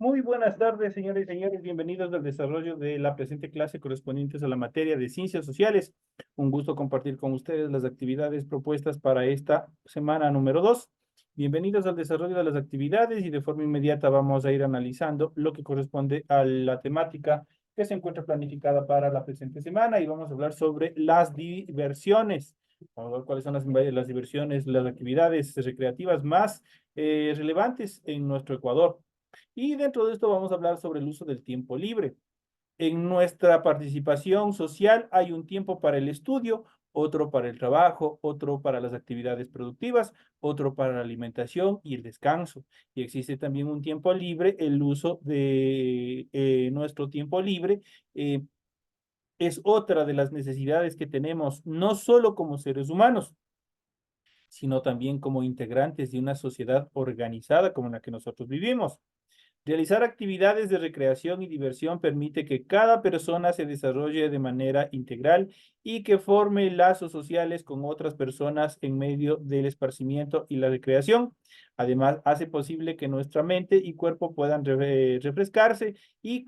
Muy buenas tardes, señores y señores. Bienvenidos al desarrollo de la presente clase correspondientes a la materia de ciencias sociales. Un gusto compartir con ustedes las actividades propuestas para esta semana número 2. Bienvenidos al desarrollo de las actividades y de forma inmediata vamos a ir analizando lo que corresponde a la temática que se encuentra planificada para la presente semana y vamos a hablar sobre las diversiones. Vamos a ver cuáles son las diversiones, las actividades recreativas más relevantes en nuestro Ecuador. Y dentro de esto vamos a hablar sobre el uso del tiempo libre. En nuestra participación social hay un tiempo para el estudio, otro para el trabajo, otro para las actividades productivas, otro para la alimentación y el descanso. Y existe también un tiempo libre, el uso de nuestro tiempo libre. Es otra de las necesidades que tenemos, no solo como seres humanos, sino también como integrantes de una sociedad organizada como la que nosotros vivimos. Realizar actividades de recreación y diversión permite que cada persona se desarrolle de manera integral y que forme lazos sociales con otras personas en medio del esparcimiento y la recreación. Además, hace posible que nuestra mente y cuerpo puedan refrescarse y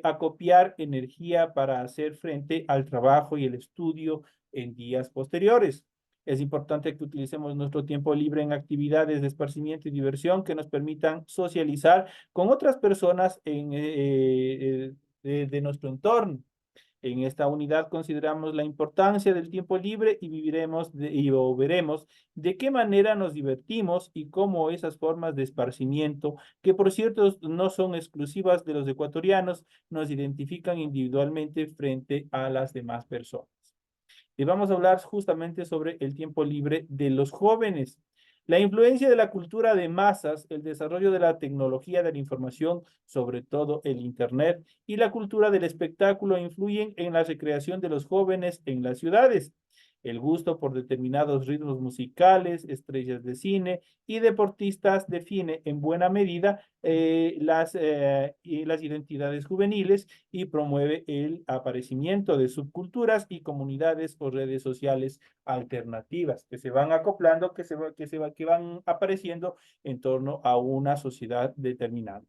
acopiar energía para hacer frente al trabajo y el estudio en días posteriores. Es importante que utilicemos nuestro tiempo libre en actividades de esparcimiento y diversión que nos permitan socializar con otras personas de nuestro entorno. En esta unidad consideramos la importancia del tiempo libre y o veremos de qué manera nos divertimos y cómo esas formas de esparcimiento, que por cierto no son exclusivas de los ecuatorianos, nos identifican individualmente frente a las demás personas. Y vamos a hablar justamente sobre el tiempo libre de los jóvenes. La influencia de la cultura de masas, el desarrollo de la tecnología de la información, sobre todo el Internet, y la cultura del espectáculo influyen en la recreación de los jóvenes en las ciudades. El gusto por determinados ritmos musicales, estrellas de cine y deportistas define en buena medida las identidades juveniles y promueve el aparecimiento de subculturas y comunidades o redes sociales alternativas que se van acoplando, que van apareciendo en torno a una sociedad determinada.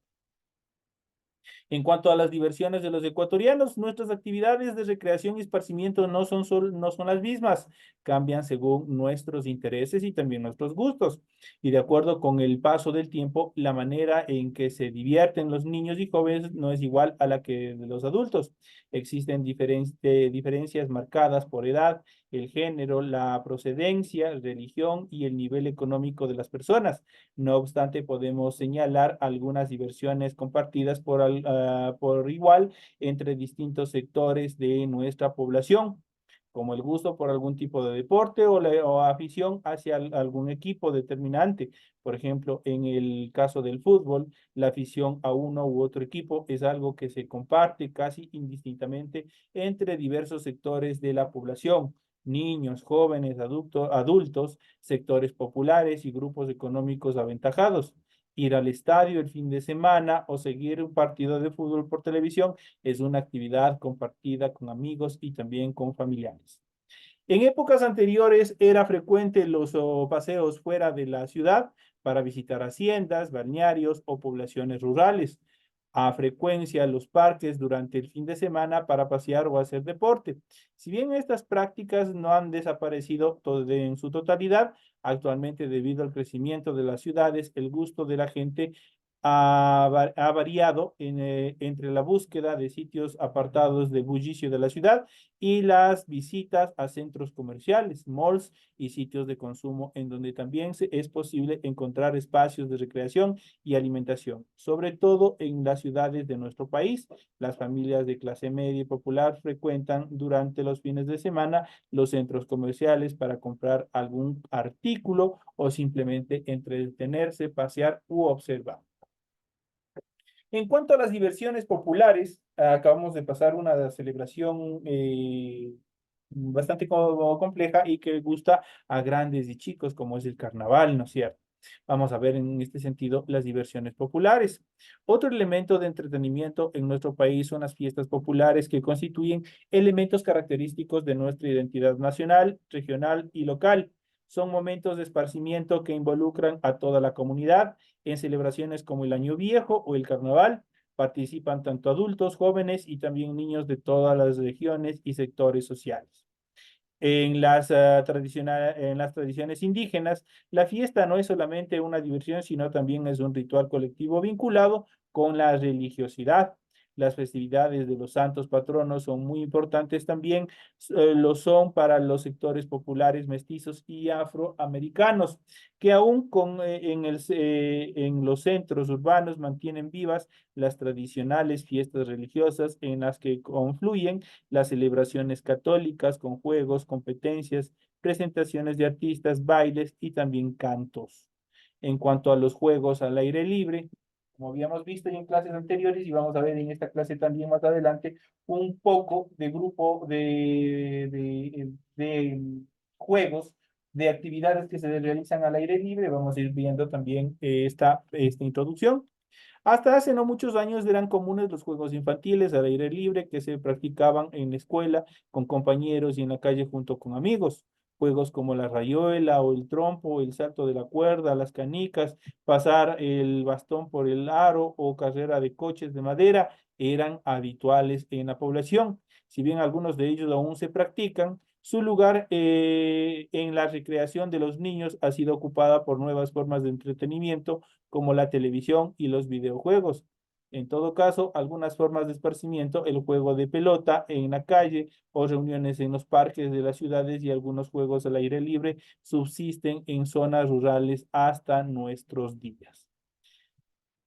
En cuanto a las diversiones de los ecuatorianos, nuestras actividades de recreación y esparcimiento no son las mismas, cambian según nuestros intereses y también nuestros gustos. Y de acuerdo con el paso del tiempo, la manera en que se divierten los niños y jóvenes no es igual a la que de los adultos. Existen diferencias marcadas por edad, el género, la procedencia, religión y el nivel económico de las personas. No obstante, podemos señalar algunas diversiones compartidas por igual entre distintos sectores de nuestra población, como el gusto por algún tipo de deporte o afición hacia algún equipo determinante. Por ejemplo, en el caso del fútbol, la afición a uno u otro equipo es algo que se comparte casi indistintamente entre diversos sectores de la población, niños, jóvenes, adultos, sectores populares y grupos económicos aventajados. Ir al estadio el fin de semana o seguir un partido de fútbol por televisión es una actividad compartida con amigos y también con familiares. En épocas anteriores era frecuente los paseos fuera de la ciudad para visitar haciendas, balnearios o poblaciones rurales. A frecuencia los parques durante el fin de semana para pasear o hacer deporte. Si bien estas prácticas no han desaparecido en su totalidad, actualmente debido al crecimiento de las ciudades, el gusto de la gente ha variado entre la búsqueda de sitios apartados del bullicio de la ciudad y las visitas a centros comerciales, malls y sitios de consumo en donde también es posible encontrar espacios de recreación y alimentación. Sobre todo en las ciudades de nuestro país, las familias de clase media y popular frecuentan durante los fines de semana los centros comerciales para comprar algún artículo o simplemente entretenerse, pasear u observar. En cuanto a las diversiones populares, acabamos de pasar una celebración bastante compleja y que gusta a grandes y chicos, como es el carnaval, ¿no es cierto? Vamos a ver en este sentido las diversiones populares. Otro elemento de entretenimiento en nuestro país son las fiestas populares que constituyen elementos característicos de nuestra identidad nacional, regional y local. Son momentos de esparcimiento que involucran a toda la comunidad en celebraciones como el Año Viejo o el Carnaval. Participan tanto adultos, jóvenes y también niños de todas las regiones y sectores sociales. En las tradiciones indígenas, la fiesta no es solamente una diversión, sino también es un ritual colectivo vinculado con la religiosidad. Las festividades de los santos patronos son muy importantes también, lo son para los sectores populares mestizos y afroamericanos, que aún en los centros urbanos mantienen vivas las tradicionales fiestas religiosas en las que confluyen las celebraciones católicas con juegos, competencias, presentaciones de artistas, bailes y también cantos. En cuanto a los juegos al aire libre, como habíamos visto ya en clases anteriores y vamos a ver en esta clase también más adelante, un poco de grupo de juegos, de actividades que se realizan al aire libre. Vamos a ir viendo también esta introducción. Hasta hace no muchos años eran comunes los juegos infantiles al aire libre que se practicaban en la escuela con compañeros y en la calle junto con amigos. Juegos como la rayuela o el trompo, el salto de la cuerda, las canicas, pasar el bastón por el aro o carrera de coches de madera eran habituales en la población. Si bien algunos de ellos aún se practican, su lugar en la recreación de los niños ha sido ocupada por nuevas formas de entretenimiento como la televisión y los videojuegos. En todo caso, algunas formas de esparcimiento, el juego de pelota en la calle o reuniones en los parques de las ciudades y algunos juegos al aire libre subsisten en zonas rurales hasta nuestros días.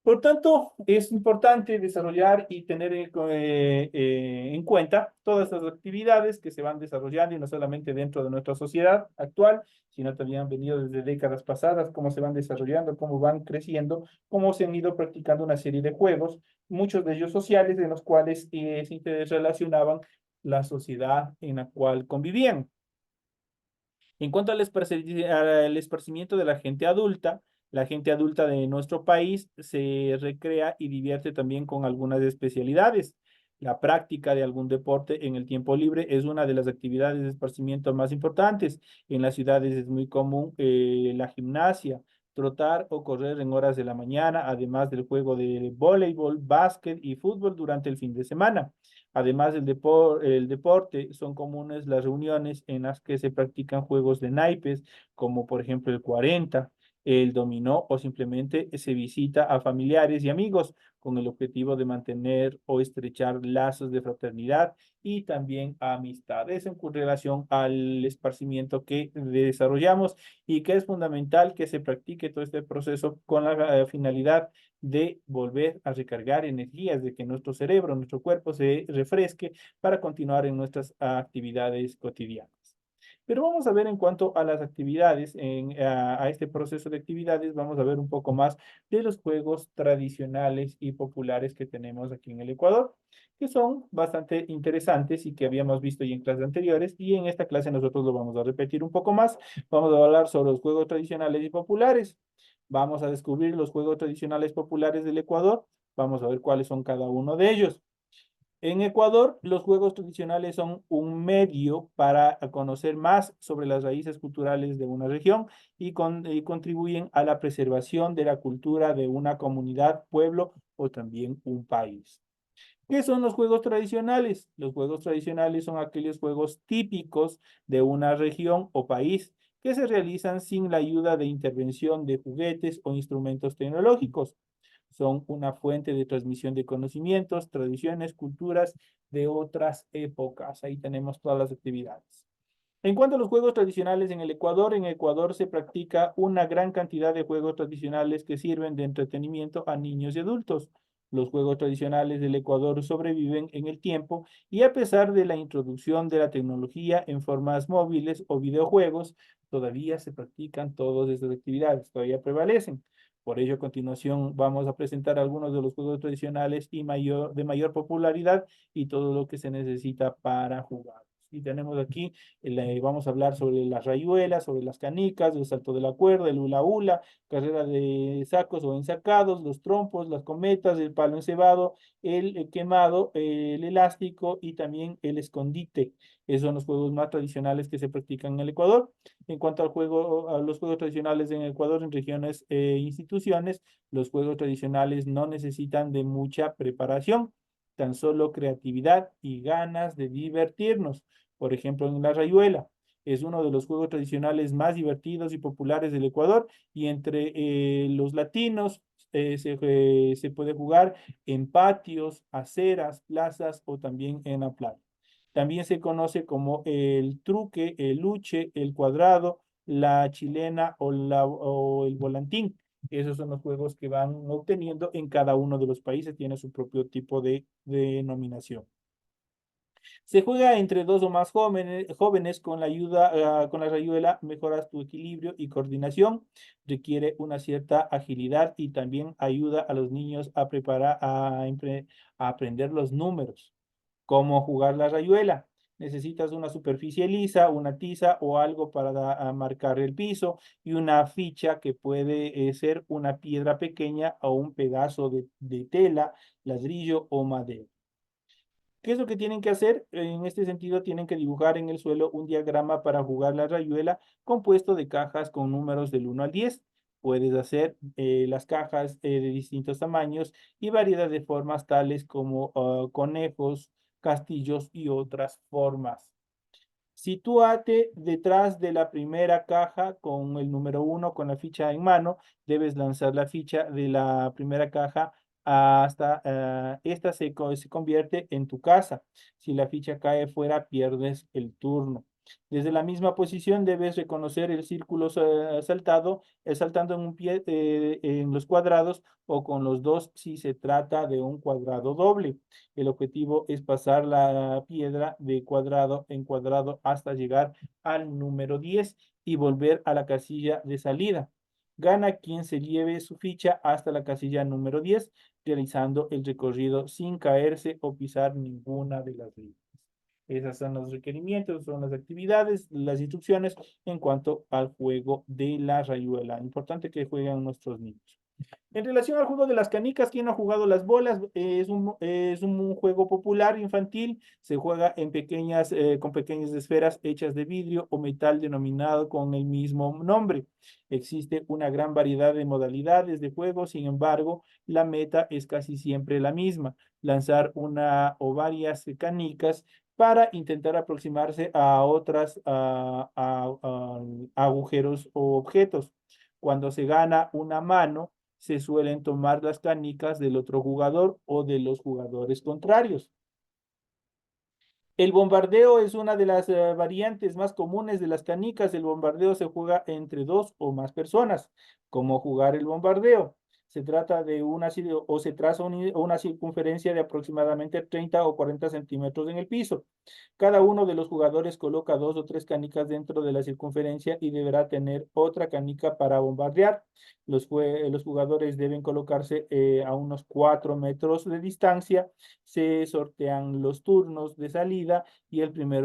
Por tanto, es importante desarrollar y tener en cuenta todas estas actividades que se van desarrollando y no solamente dentro de nuestra sociedad actual, sino también han venido desde décadas pasadas, cómo se van desarrollando, cómo van creciendo, cómo se han ido practicando una serie de juegos, muchos de ellos sociales, en los cuales se interrelacionaban la sociedad en la cual convivían. En cuanto al esparcimiento de la gente adulta de nuestro país se recrea y divierte también con algunas especialidades. La práctica de algún deporte en el tiempo libre es una de las actividades de esparcimiento más importantes. En las ciudades es muy común la gimnasia, trotar o correr en horas de la mañana, además del juego de voleibol, básquet y fútbol durante el fin de semana. Además el deporte, son comunes las reuniones en las que se practican juegos de naipes, como por ejemplo el 40, el dominó o simplemente se visita a familiares y amigos con el objetivo de mantener o estrechar lazos de fraternidad y también amistad. Es en relación al esparcimiento que desarrollamos y que es fundamental que se practique todo este proceso con la finalidad de volver a recargar energías, de que nuestro cerebro, nuestro cuerpo se refresque para continuar en nuestras actividades cotidianas. Pero vamos a ver en cuanto a las actividades, a este proceso de actividades, vamos a ver un poco más de los juegos tradicionales y populares que tenemos aquí en el Ecuador, que son bastante interesantes y que habíamos visto ya en clases anteriores, y en esta clase nosotros lo vamos a repetir un poco más. Vamos a hablar sobre los juegos tradicionales y populares. Vamos a descubrir los juegos tradicionales populares del Ecuador. Vamos a ver cuáles son cada uno de ellos. En Ecuador, los juegos tradicionales son un medio para conocer más sobre las raíces culturales de una región y contribuyen a la preservación de la cultura de una comunidad, pueblo o también un país. ¿Qué son los juegos tradicionales? Los juegos tradicionales son aquellos juegos típicos de una región o país que se realizan sin la ayuda de intervención de juguetes o instrumentos tecnológicos. Son una fuente de transmisión de conocimientos, tradiciones, culturas de otras épocas. Ahí tenemos todas las actividades. En cuanto a los juegos tradicionales en Ecuador se practica una gran cantidad de juegos tradicionales que sirven de entretenimiento a niños y adultos. Los juegos tradicionales del Ecuador sobreviven en el tiempo y a pesar de la introducción de la tecnología en formas móviles o videojuegos, todavía se practican todas estas actividades, todavía prevalecen. Por ello, a continuación vamos a presentar algunos de los juegos tradicionales de mayor popularidad y todo lo que se necesita para jugar. Y tenemos aquí, vamos a hablar sobre las rayuelas, sobre las canicas, el salto de la cuerda, el hula hula, carrera de sacos o ensacados, los trompos, las cometas, el palo encebado, el quemado, el elástico y también el escondite. Esos son los juegos más tradicionales que se practican en el Ecuador. En cuanto a los juegos tradicionales en Ecuador, en regiones e instituciones, los juegos tradicionales no necesitan de mucha preparación, tan solo creatividad y ganas de divertirnos. Por ejemplo, en la rayuela. Es uno de los juegos tradicionales más divertidos y populares del Ecuador y entre los latinos se puede jugar en patios, aceras, plazas o también en la playa. También se conoce como el truque, el luche, el cuadrado, la chilena o el volantín. Esos son los juegos que van obteniendo en cada uno de los países, tiene su propio tipo de denominación. Se juega entre dos o más jóvenes con la ayuda, con la rayuela, mejoras tu equilibrio y coordinación, requiere una cierta agilidad y también ayuda a los niños a preparar, a aprender los números. ¿Cómo jugar la rayuela? Necesitas una superficie lisa, una tiza o algo para marcar el piso y una ficha que puede ser una piedra pequeña o un pedazo de tela, ladrillo o madera. ¿Qué es lo que tienen que hacer? En este sentido, tienen que dibujar en el suelo un diagrama para jugar la rayuela compuesto de cajas con números del 1 al 10. Puedes hacer las cajas de distintos tamaños y variedad de formas tales como conejos, castillos y otras formas. Sitúate detrás de la primera caja con el número 1 con la ficha en mano. Debes lanzar la ficha de la primera caja hasta esta se convierte en tu casa. Si la ficha cae fuera, pierdes el turno. Desde la misma posición debes reconocer el círculo saltado, saltando en un pie en los cuadrados o con los dos si se trata de un cuadrado doble. El objetivo es pasar la piedra de cuadrado en cuadrado hasta llegar al número 10 y volver a la casilla de salida. Gana quien se lleve su ficha hasta la casilla número 10, realizando el recorrido sin caerse o pisar ninguna de las líneas. Esos son los requerimientos, son las actividades, las instrucciones en cuanto al juego de la rayuela. Importante que jueguen nuestros niños. En relación al juego de las canicas, ¿quién ha jugado las bolas? Es un juego popular infantil, se juega en con pequeñas esferas hechas de vidrio o metal denominado con el mismo nombre. Existe una gran variedad de modalidades de juego, sin embargo, la meta es casi siempre la misma, lanzar una o varias canicas para intentar aproximarse a otras agujeros o objetos. Cuando se gana una mano, se suelen tomar las canicas del otro jugador o de los jugadores contrarios. El bombardeo es una de las variantes más comunes de las canicas. El bombardeo se juega entre dos o más personas. ¿Cómo jugar el bombardeo? Se trata de o se traza una circunferencia de aproximadamente 30 o 40 centímetros en el piso. Cada uno de los jugadores coloca dos o tres canicas dentro de la circunferencia y deberá tener otra canica para bombardear. Los jugadores deben colocarse a unos 4 metros de distancia. Se sortean los turnos de salida y el primer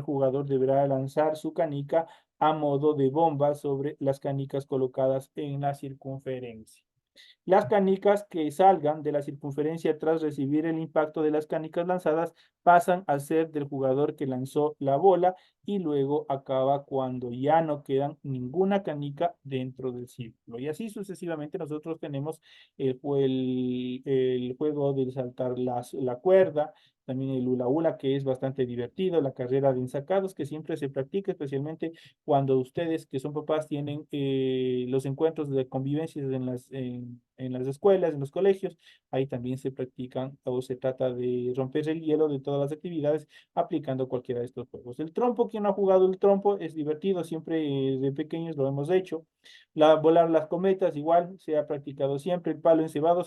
jugador deberá lanzar su canica a modo de bomba sobre las canicas colocadas en la circunferencia. Las canicas que salgan de la circunferencia tras recibir el impacto de las canicas lanzadas pasan a ser del jugador que lanzó la bola y luego acaba cuando ya no quedan ninguna canica dentro del círculo. Y así sucesivamente nosotros tenemos el juego de saltar la cuerda, también el hula hula que es bastante divertido, la carrera de ensacados que siempre se practica, especialmente cuando ustedes que son papás tienen los encuentros de convivencia en las escuelas, en los colegios, ahí también se practican o se trata de romper el hielo de todas las actividades aplicando cualquiera de estos juegos. El trompo, quien no ha jugado el trompo, es divertido, siempre de pequeños lo hemos hecho. Volar las cometas, igual, se ha practicado siempre. El palo encebado,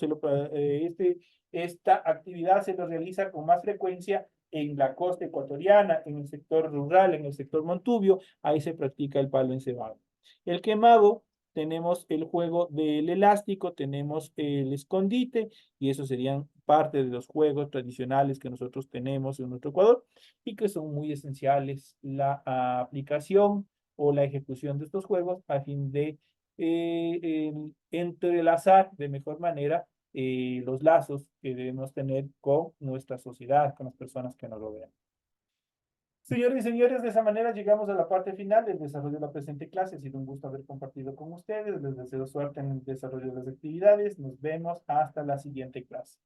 esta actividad se lo realiza con más frecuencia en la costa ecuatoriana, en el sector rural, en el sector Montubio, ahí se practica el palo encebado. El quemado tenemos el juego del elástico, tenemos el escondite, y esos serían parte de los juegos tradicionales que nosotros tenemos en nuestro Ecuador y que son muy esenciales la aplicación o la ejecución de estos juegos a fin de entrelazar de mejor manera los lazos que debemos tener con nuestra sociedad, con las personas que nos rodean. Señores y señores, de esa manera llegamos a la parte final del desarrollo de la presente clase. Ha sido un gusto haber compartido con ustedes. Les deseo suerte en el desarrollo de las actividades. Nos vemos hasta la siguiente clase.